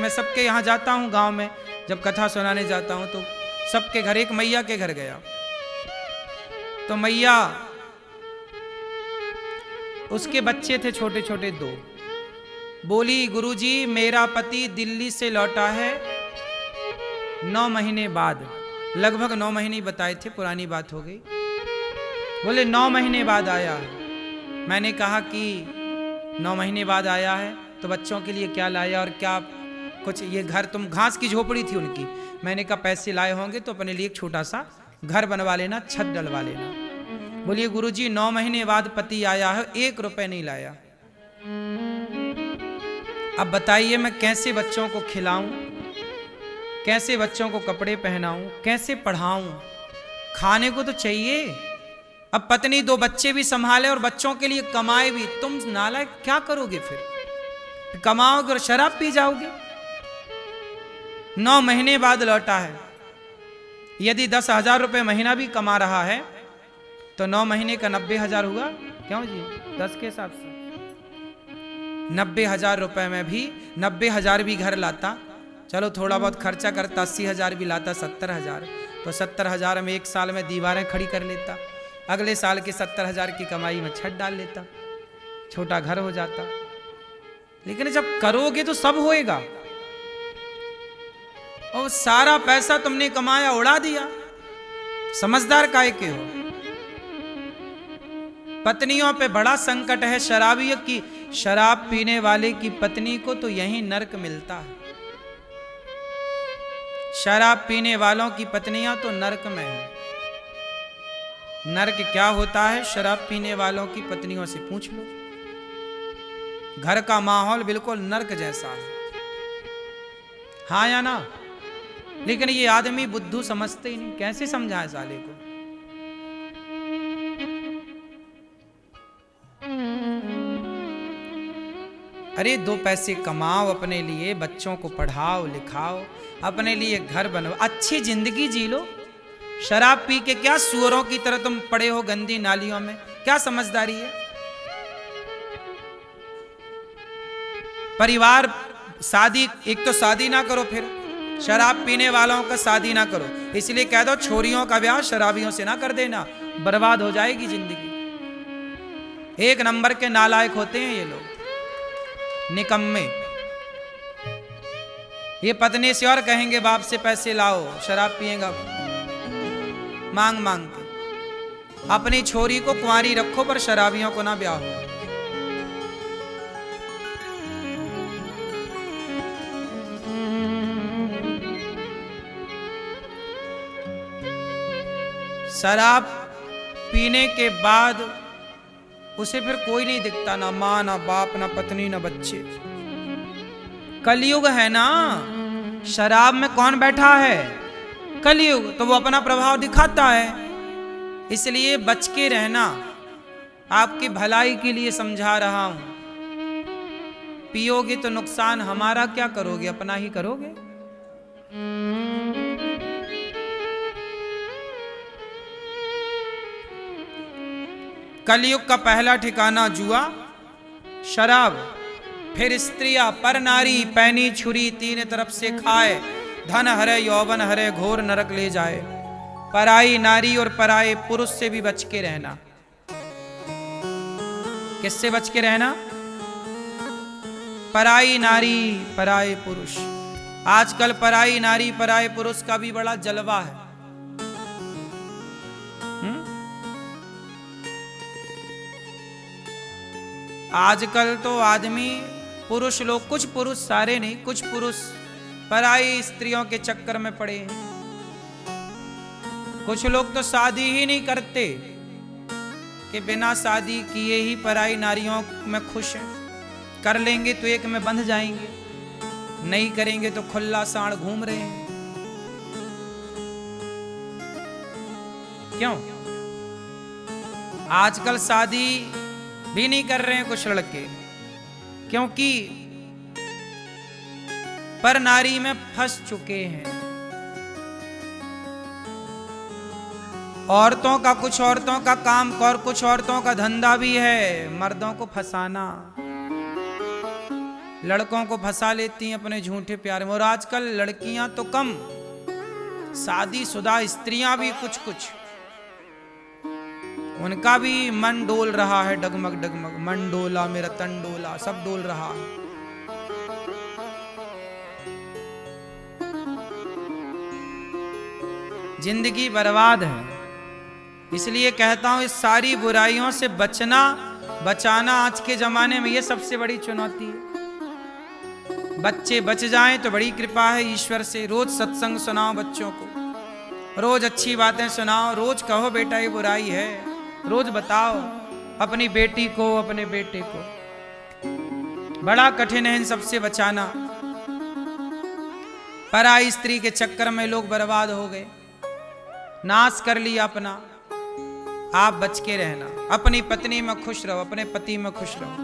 मैं सबके यहाँ जाता हूँ गांव में, जब कथा सुनाने जाता हूँ तो सबके घर, एक मैया के घर गया तो मैया, उसके बच्चे थे छोटे छोटे 2, बोली गुरुजी मेरा पति दिल्ली से लौटा है 9 महीने बाद, लगभग 9 महीने बताए थे, पुरानी बात हो गई। बोले 9 महीने बाद आया है। मैंने कहा कि 9 महीने बाद आया है तो बच्चों के लिए क्या लाया और क्या कुछ, ये घर, तुम घास की झोपड़ी थी उनकी, मैंने कहा पैसे लाए होंगे तो अपने लिए एक छोटा सा घर बनवा लेना, छत डलवा लेना। बोलिए गुरुजी 9 महीने बाद पति आया है, 1 रुपए नहीं लाया। अब बताइए मैं कैसे बच्चों को खिलाऊं, कैसे बच्चों को कपड़े पहनाऊं, कैसे पढ़ाऊं, खाने को तो चाहिए। अब पत्नी 2 बच्चे भी संभाले और बच्चों के लिए कमाए भी, तुम नालायक क्या करोगे फिर? कमाओगे और शराब पी जाओगे। 9 महीने बाद लौटा है, यदि 10,000 रुपये महीना भी कमा रहा है तो 9 महीने का 90,000 हुआ, क्यों जी? 10 के हिसाब से 90,000 रुपये में भी 90,000 भी घर लाता, चलो थोड़ा बहुत खर्चा करता, 80,000 भी लाता, 70,000, तो 70,000 में 1 साल में दीवारें खड़ी कर लेता, अगले साल के 70,000 की कमाई में छत डाल लेता, छोटा घर हो जाता। लेकिन जब करोगे तो सब होएगा, और सारा पैसा तुमने कमाया उड़ा दिया, समझदार काहे के हो? पत्नियों पे बड़ा संकट है शराबियों की, शराब पीने वाले की पत्नी को तो यही नरक मिलता है। शराब पीने वालों की पत्नियां तो नरक में है। नरक क्या होता है शराब पीने वालों की पत्नियों से पूछ लो। घर का माहौल बिल्कुल नरक जैसा है, हाँ या ना? लेकिन ये आदमी बुद्धू समझते ही नहीं, कैसे समझाए साले को? अरे 2 पैसे कमाओ, अपने लिए बच्चों को पढ़ाओ लिखाओ, अपने लिए घर बनवाओ, अच्छी जिंदगी जी लो। शराब पी के क्या सुअरों की तरह तुम पड़े हो गंदी नालियों में? क्या समझदारी है? परिवार, शादी, एक तो शादी ना करो, फिर शराब पीने वालों का शादी ना करो, इसलिए कह दो छोरियों का ब्याह शराबियों से ना कर देना, बर्बाद हो जाएगी जिंदगी। 1 नंबर के नालायक होते हैं ये लोग, निकम्मे। ये पत्नी से और कहेंगे बाप से पैसे लाओ, शराब पिएगा मांग मांग के। अपनी छोरी को कुंवारी रखो पर शराबियों को ना ब्याह हो। शराब पीने के बाद उसे फिर कोई नहीं दिखता, ना माँ ना बाप ना पत्नी ना बच्चे। कलयुग है ना, शराब में कौन बैठा है? कलयुग, तो वो अपना प्रभाव दिखाता है, इसलिए बच के रहना। आपकी भलाई के लिए समझा रहा हूं। पियोगे तो नुकसान हमारा, क्या करोगे? अपना ही करोगे। कलयुग का पहला ठिकाना जुआ, शराब, फिर स्त्रियां, पर नारी पैनी छुरी 3 तरफ से खाए, धन हरे यौवन हरे घोर नरक ले जाए। पराई नारी और पराए पुरुष से भी बच के रहना। किससे बच के रहना? पराई नारी पराए पुरुष। आजकल पराई नारी पराए पुरुष का भी बड़ा जलवा है। आजकल तो आदमी, पुरुष लोग, कुछ पुरुष, सारे नहीं, कुछ पुरुष पराई स्त्रियों के चक्कर में पड़े हैं। कुछ लोग तो शादी ही नहीं करते कि बिना शादी किए ही पराई नारियों में खुश हैं। कर लेंगे तो एक में बंध जाएंगे, नहीं करेंगे तो खुला सांड घूम रहे हैं। क्यों? आजकल शादी भी नहीं कर रहे हैं कुछ लड़के, क्योंकि पर नारी में फंस चुके हैं। औरतों का, कुछ औरतों का काम और कुछ औरतों का धंधा भी है मर्दों को फंसाना। लड़कों को फंसा लेती हैं अपने झूठे प्यार में। और आजकल लड़कियां तो कम, शादीशुदा स्त्रियां भी कुछ कुछ, उनका भी मन डोल रहा है, डगमग डगमग। मन डोला मेरा तन डोला, सब डोल रहा है। जिंदगी बर्बाद है। इसलिए कहता हूं, इस सारी बुराइयों से बचाना आज के जमाने में ये सबसे बड़ी चुनौती है। बच्चे बच जाएं तो बड़ी कृपा है ईश्वर से। रोज सत्संग सुनाओ बच्चों को, रोज अच्छी बातें सुनाओ, रोज कहो बेटा ये बुराई है, रोज बताओ अपनी बेटी को, अपने बेटे को। बड़ा कठिन है इन सबसे बचाना। पराई स्त्री के चक्कर में लोग बर्बाद हो गए, नाश कर लिया अपना। आप बच के रहना, अपनी पत्नी में खुश रहो, अपने पति में खुश रहो।